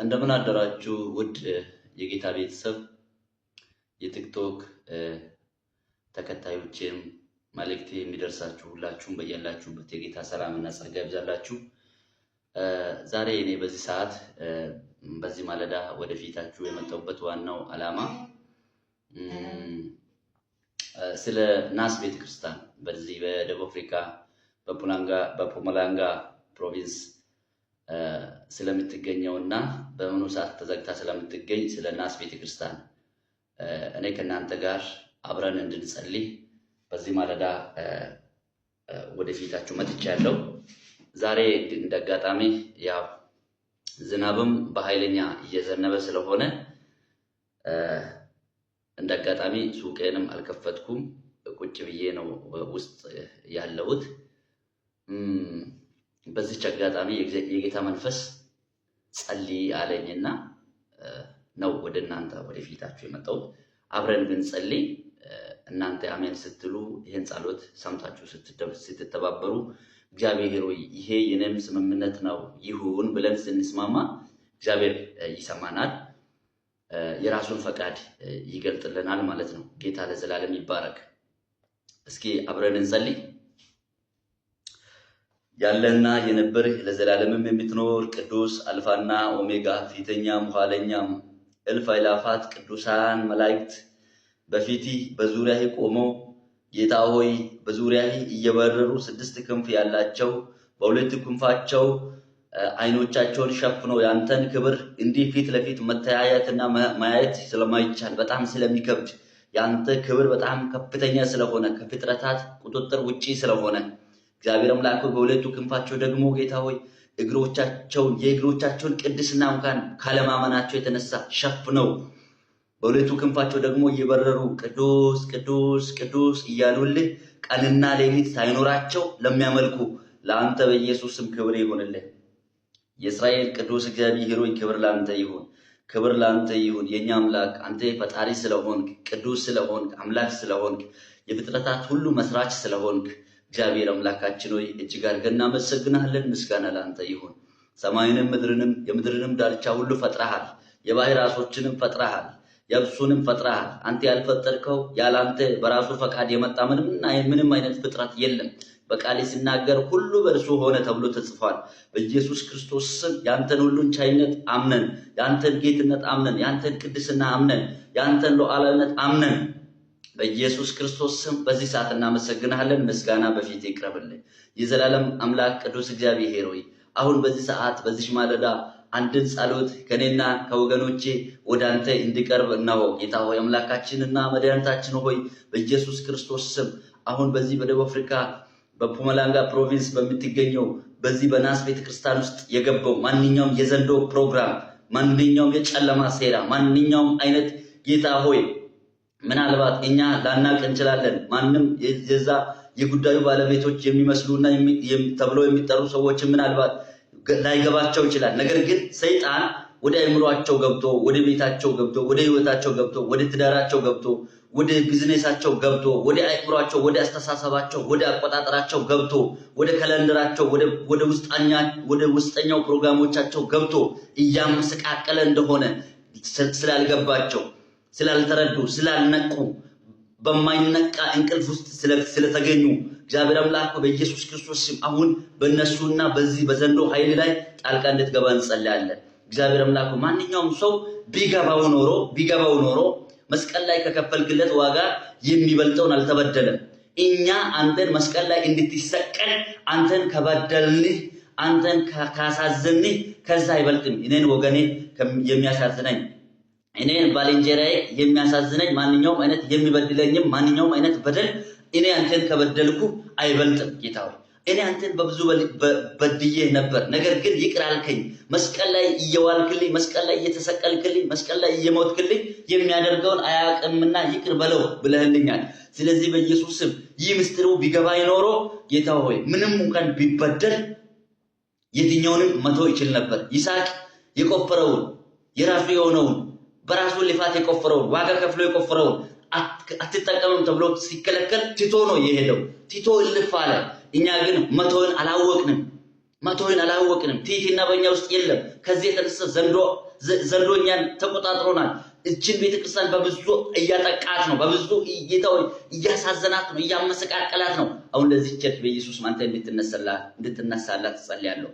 እንደምን አደራችሁ ውድ የጌታ ቤተሰብ የቲክቶክ ተከታዮችም መልእክቴ የሚደርሳችሁ ሁላችሁም በእያላችሁበት የጌታ ሰላምና ጸጋ ይብዛላችሁ። ዛሬ እኔ በዚህ ሰዓት በዚህ ማለዳ ወደፊታችሁ የመጣሁበት ዋናው ዓላማ ስለ ናስ ቤተክርስቲያን በዚህ በደቡብ አፍሪካ በፑማላንጋ ፕሮቪንስ ስለምትገኘውና በመኑ ሰዓት ተዘግታ ስለምትገኝ ስለ ናስ ቤተክርስቲያን እኔ ከናንተ ጋር አብረን እንድንጸልይ በዚህ ማለዳ ወደፊታችሁ መጥቻለሁ። ዛሬ እንደጋጣሚ ያው ዝናብም በኃይለኛ እየዘነበ ስለሆነ እንደጋጣሚ ሱቄንም አልከፈትኩም፣ ቁጭ ብዬ ነው ውስጥ ያለሁት። በዚህ አጋጣሚ የጌታ መንፈስ ጸልይ አለኝና ነው ወደ እናንተ ወደፊታችሁ የመጣሁት። አብረን ብንጸልይ እናንተ አሜን ስትሉ ይሄን ጸሎት ሰምታችሁ ስትተባበሩ እግዚአብሔር ሆይ ይሄ የኔም ስምምነት ነው ይሁን ብለን ስንስማማ እግዚአብሔር ይሰማናል፣ የራሱን ፈቃድ ይገልጥልናል ማለት ነው። ጌታ ለዘላለም ይባረክ። እስኪ አብረን እንጸልይ። ያለና የነበርህ ለዘላለምም የምትኖር ቅዱስ አልፋና ኦሜጋ ፊተኛም ኋለኛም እልፍ አእላፋት ቅዱሳን መላእክት በፊትህ በዙሪያህ ቆመው ጌታ ሆይ በዙሪያህ እየበረሩ 6 ክንፍ ያላቸው በሁለት ክንፋቸው አይኖቻቸውን ሸፍነው ያንተን ክብር እንዲህ ፊት ለፊት መተያየትና ማየት ስለማይቻል በጣም ስለሚከብድ ያንተ ክብር በጣም ከፍተኛ ስለሆነ ከፍጥረታት ቁጥጥር ውጪ ስለሆነ እግዚአብሔር አምላክ በሁለቱ ክንፋቸው ደግሞ ጌታ ሆይ የእግሮቻቸውን ቅድስና እንኳን ካለማመናቸው የተነሳ ሸፍነው በሁለቱ ክንፋቸው ደግሞ እየበረሩ ቅዱስ ቅዱስ ቅዱስ እያሉልህ ቀንና ሌሊት ሳይኖራቸው ለሚያመልኩ ለአንተ በኢየሱስም ክብር ይሁንልህ። የእስራኤል ቅዱስ እግዚአብሔር ሆይ ክብር ላንተ ይሁን፣ ክብር ላንተ ይሁን። የኛ አምላክ አንተ ፈጣሪ ስለሆንክ፣ ቅዱስ ስለሆንክ፣ አምላክ ስለሆንክ፣ የፍጥረታት ሁሉ መስራች ስለሆንክ እግዚአብሔር አምላካችን ሆይ እጅግ አድርገን እናመሰግናለን። ምስጋና ላንተ ይሁን። ሰማይንም ምድርንም የምድርንም ዳርቻ ሁሉ ፈጥረሃል፣ የባህር ዓሦችንም ፈጥረሃል፣ የብሱንም ፈጥረሃል። አንተ ያልፈጠርከው ያላንተ በራሱ ፈቃድ የመጣ ምንም አይነት ፍጥረት የለም። በቃሌ ሲናገር ሁሉ በእርሱ ሆነ ተብሎ ተጽፏል። በኢየሱስ ክርስቶስ ስም ያንተን ሁሉን ቻይነት አምነን፣ ያንተን ጌትነት አምነን፣ ያንተን ቅድስና አምነን፣ ያንተን ሉዓላዊነት አምነን በኢየሱስ ክርስቶስ ስም በዚህ ሰዓት እናመሰግናለን። ምስጋና በፊት ይቅረብልን። የዘላለም አምላክ ቅዱስ እግዚአብሔር ሆይ አሁን በዚህ ሰዓት በዚህ ማለዳ አንድን ጸሎት ከኔና ከወገኖቼ ወደ አንተ እንዲቀርብ እነሆ ጌታ ሆይ አምላካችንና መድኃኒታችን ሆይ በኢየሱስ ክርስቶስ ስም አሁን በዚህ በደቡብ አፍሪካ በፑማላንጋ ፕሮቪንስ በምትገኘው በዚህ በናስ ቤተክርስቲያን ውስጥ የገባው ማንኛውም የዘንዶ ፕሮግራም፣ ማንኛውም የጨለማ ሴራ፣ ማንኛውም አይነት ጌታ ሆይ ምናልባት እኛ ላናቅ እንችላለን። ማንም የዛ የጉዳዩ ባለቤቶች የሚመስሉና ተብለው የሚጠሩ ሰዎች ምናልባት ላይገባቸው ይችላል። ነገር ግን ሰይጣን ወደ አእምሮአቸው ገብቶ ወደ ቤታቸው ገብቶ ወደ ህይወታቸው ገብቶ ወደ ትዳራቸው ገብቶ ወደ ቢዝነሳቸው ገብቶ ወደ አእምሮአቸው ወደ አስተሳሰባቸው ወደ አቆጣጠራቸው ገብቶ ወደ ካሌንደራቸው ወደ ውስጠኛው ፕሮግራሞቻቸው ገብቶ እያመሰቃቀለ እንደሆነ ስላልገባቸው ስላልተረዱ ስላልነቁ በማይነቃ እንቅልፍ ውስጥ ስለተገኙ እግዚአብሔር አምላክ በኢየሱስ ክርስቶስ ስም አሁን በእነሱና በዚህ በዘንዶ ኃይል ላይ ጣልቃ እንድትገባ እንጸልያለን። እግዚአብሔር አምላክ ማንኛውም ሰው ቢገባው ኖሮ መስቀል ላይ ከከፈልክለት ዋጋ የሚበልጠውን አልተበደለም። እኛ አንተን መስቀል ላይ እንድትሰቀል አንተን ከበደልንህ አንተን ካሳዘንህ ከዛ አይበልጥም። እኔን ወገኔ የሚያሳዝነኝ እኔን ባልንጀራዬ የሚያሳዝነኝ ማንኛውም አይነት የሚበድለኝም ማንኛውም አይነት በደል እኔ አንተን ከበደልኩ አይበልጥም። ጌታ ሆይ እኔ አንተን በብዙ በድዬ ነበር፣ ነገር ግን ይቅር አልከኝ። መስቀል ላይ እየዋልክልኝ፣ መስቀል ላይ እየተሰቀልክልኝ፣ መስቀል ላይ እየሞትክልኝ የሚያደርገውን አያውቅምና ይቅር በለው ብለህልኛል። ስለዚህ በኢየሱስ ስም ይህ ምስጢሩ ቢገባኝ ኖሮ ጌታ ሆይ ምንም እንኳን ቢበደል የትኛውንም መተው ይችል ነበር። ይስሐቅ የቆፈረውን የራሱ የሆነውን በራሱ ልፋት የቆፈረውን ዋጋ ከፍሎ የቆፈረውን አትጠቀምም ተብሎ ሲከለከል ትቶ ነው የሄደው። ትቶ እልፍ አለ። እኛ ግን መተውን አላወቅንም። መተውን አላወቅንም። ትህትና በእኛ ውስጥ የለም። ከዚህ የተነሳ ዘንዶኛን ተቆጣጥሮናል። እችን ቤተክርስቲያን በብዙ እያጠቃት ነው፣ በብዙ ጌታው እያሳዘናት ነው፣ እያመሰቃቀላት ነው። አሁን ለዚህ ቸርች በኢየሱስ አንተ እንድትነሳላት ጸልያለሁ።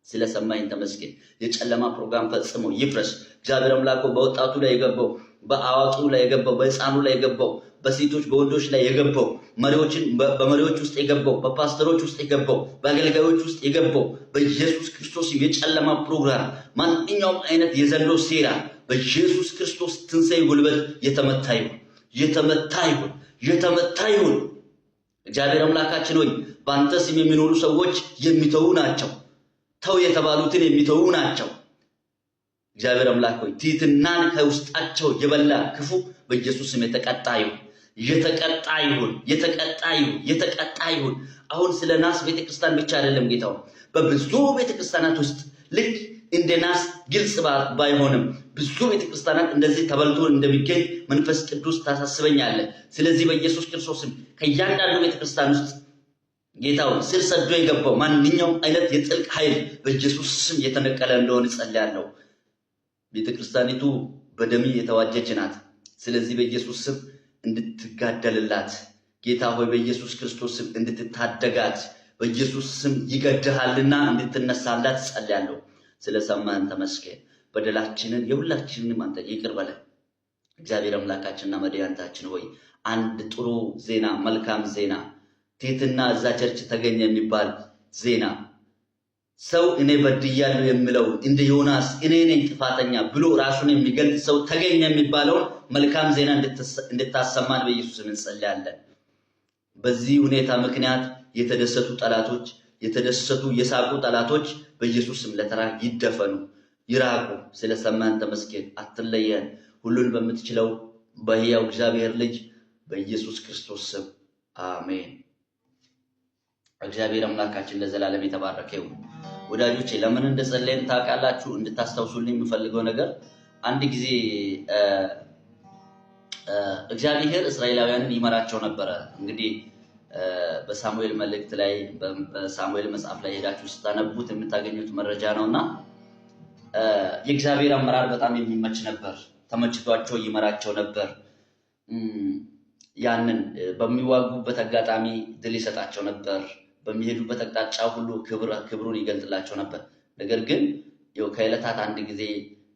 ስለሰማኝ ተመስገን። የጨለማ ፕሮግራም ፈጽሞ ይፍረስ። እግዚአብሔር አምላክ በወጣቱ ላይ የገባው፣ በአዋቂው ላይ የገባው፣ በሕፃኑ ላይ የገባው፣ በሴቶች በወንዶች ላይ የገባው፣ መሪዎችን በመሪዎች ውስጥ የገባው፣ በፓስተሮች ውስጥ የገባው፣ በአገልጋዮች ውስጥ የገባው በኢየሱስ ክርስቶስ የጨለማ ፕሮግራም ማንኛውም አይነት የዘንዶ ሴራ በኢየሱስ ክርስቶስ ትንሣኤ ጉልበት የተመታ ይሁን፣ የተመታ ይሁን፣ የተመታ ይሁን። እግዚአብሔር አምላካችን ሆይ በአንተ ስም የሚኖሩ ሰዎች የሚተዉ ናቸው። ተው የተባሉትን የሚተዉ ናቸው። እግዚአብሔር አምላክ ሆይ ትህትናን ከውስጣቸው የበላ ክፉ በኢየሱስ ስም የተቀጣ ይሁን፣ የተቀጣ ይሁን፣ የተቀጣ ይሁን፣ የተቀጣ ይሁን። አሁን ስለ ናስ ቤተክርስቲያን ብቻ አይደለም ጌታው፣ በብዙ ቤተክርስቲያናት ውስጥ ልክ እንደ ናስ ግልጽ ባይሆንም ብዙ ቤተክርስቲያናት እንደዚህ ተበልቶ እንደሚገኝ መንፈስ ቅዱስ ታሳስበኛለህ። ስለዚህ በኢየሱስ ክርስቶስም ከእያንዳንዱ ቤተክርስቲያን ውስጥ ጌታው ስር ሰዶ የገባው ማንኛውም አይነት የጥልቅ ኃይል በኢየሱስ ስም የተነቀለ እንደሆነ ጸልያለሁ። ቤተክርስቲያኒቱ በደም የተዋጀች ናት። ስለዚህ በኢየሱስ ስም እንድትጋደልላት ጌታ ሆይ በኢየሱስ ክርስቶስ ስም እንድትታደጋት በኢየሱስ ስም ይገድሃልና እንድትነሳላት ጸልያለሁ። ስለሰማን ተመስገን። በደላችንን የሁላችንንም አንተ ይቅር በለን። እግዚአብሔር አምላካችንና መድኃኒታችን ሆይ አንድ ጥሩ ዜና፣ መልካም ዜና ትህትና እዛ ቸርች ተገኘ የሚባል ዜና ሰው እኔ በድያለሁ የሚለው እንደ ዮናስ እኔ ነኝ ጥፋተኛ ብሎ ራሱን የሚገልጽ ሰው ተገኘ የሚባለውን መልካም ዜና እንድታሰማን በኢየሱስ ስም እንጸልያለን። በዚህ ሁኔታ ምክንያት የተደሰቱ ጠላቶች፣ የተደሰቱ የሳቁ ጠላቶች በኢየሱስ ስም ለተራ ይደፈኑ፣ ይራቁ። ስለሰማን ተመስገን። አትለየን። ሁሉን በምትችለው በሕያው እግዚአብሔር ልጅ በኢየሱስ ክርስቶስ ስም አሜን። እግዚአብሔር አምላካችን ለዘላለም የተባረከ ይሁን። ወዳጆቼ ለምን እንደጸለይን ታውቃላችሁ? እንድታስታውሱልኝ የምፈልገው ነገር አንድ ጊዜ እግዚአብሔር እስራኤላውያንን ይመራቸው ነበረ። እንግዲህ በሳሙኤል መልእክት ላይ በሳሙኤል መጽሐፍ ላይ ሄዳችሁ ስታነቡት የምታገኙት መረጃ ነውና የእግዚአብሔር አመራር በጣም የሚመች ነበር። ተመችቷቸው ይመራቸው ነበር። ያንን በሚዋጉበት አጋጣሚ ድል ይሰጣቸው ነበር። በሚሄዱበት አቅጣጫ ሁሉ ክብሩን ይገልጥላቸው ነበር። ነገር ግን ከዕለታት አንድ ጊዜ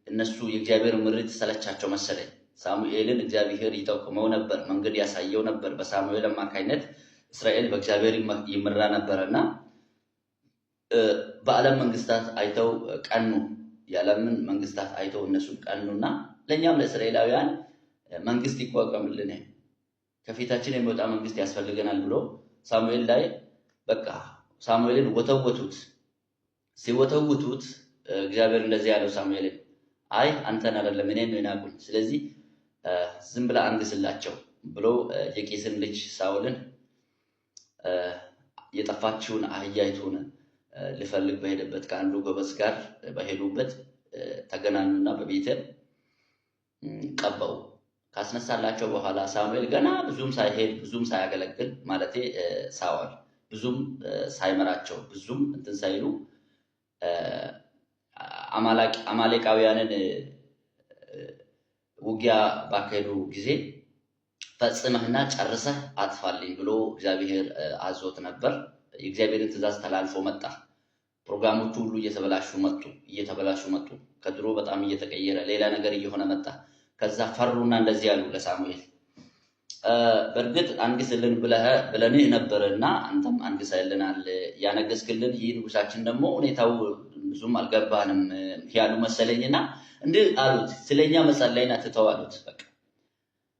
እነሱ የእግዚአብሔር ምሪት ሰለቻቸው መሰለኝ። ሳሙኤልን እግዚአብሔር ይጠቁመው ነበር፣ መንገድ ያሳየው ነበር። በሳሙኤል አማካይነት እስራኤል በእግዚአብሔር ይመራ ነበርና በዓለም መንግስታት አይተው ቀኑ። የዓለምን መንግስታት አይተው እነሱ ቀኑና ለእኛም ለእስራኤላውያን መንግስት ይቋቋምልን፣ ከፊታችን የሚወጣ መንግስት ያስፈልገናል ብሎ ሳሙኤል ላይ በቃ ሳሙኤልን ወተወቱት። ሲወተውቱት እግዚአብሔር እንደዚህ ያለው ሳሙኤልን አይ አንተን አይደለም እኔን ነው የናቁኝ፣ ስለዚህ ዝም ብላ አንግስላቸው ብሎ የቂስን ልጅ ሳውልን የጠፋችውን አህያይቱን ሊፈልግ በሄደበት ከአንዱ ጎበዝ ጋር በሄዱበት ተገናኙና በቤቴል ቀባው። ካስነሳላቸው በኋላ ሳሙኤል ገና ብዙም ሳይሄድ ብዙም ሳያገለግል ማለቴ ሳውል ብዙም ሳይመራቸው ብዙም እንትን ሳይሉ አማሌቃውያንን ውጊያ ባካሄዱ ጊዜ ፈጽመህና ጨርሰህ አጥፋልኝ ብሎ እግዚአብሔር አዞት ነበር። የእግዚአብሔርን ትእዛዝ ተላልፎ መጣ። ፕሮግራሞቹ ሁሉ እየተበላሹ መጡ። ከድሮ በጣም እየተቀየረ ሌላ ነገር እየሆነ መጣ። ከዛ ፈሩና እንደዚህ ያሉ ለሳሙኤል በእርግጥ አንግስልን ብለንህ ነበርና አንተም አንግሰልናል። ያነገስክልን ይህ ንጉሳችን ደግሞ ሁኔታው ብዙም አልገባንም ያሉ መሰለኝና እንዲህ አሉት። ስለኛ መጸለይን አትተው አሉት። በቃ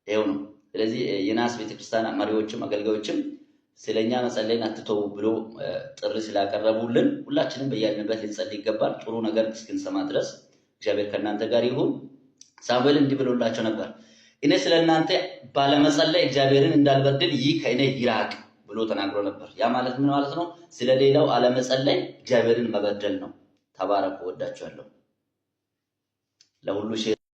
ይሄው ነው። ስለዚህ የናስ ቤተክርስቲያን መሪዎችም አገልጋዮችም ስለኛ መጸለይን አትተው ብሎ ጥሪ ስላቀረቡልን ሁላችንም በያልንበት ልንጸልይ ይገባል። ጥሩ ነገር እስክንሰማ ድረስ እግዚአብሔር ከእናንተ ጋር ይሁን። ሳሙኤል እንዲህ ብሎላቸው ነበር፣ እኔ ስለእናንተ ባለመጸለይ እግዚአብሔርን እንዳልበድል ይህ ከእኔ ይራቅ ብሎ ተናግሮ ነበር። ያ ማለት ምን ማለት ነው? ስለሌላው አለመጸለይ እግዚአብሔርን መበደል ነው። ተባረኩ። ወዳችኋለሁ። ለሁሉ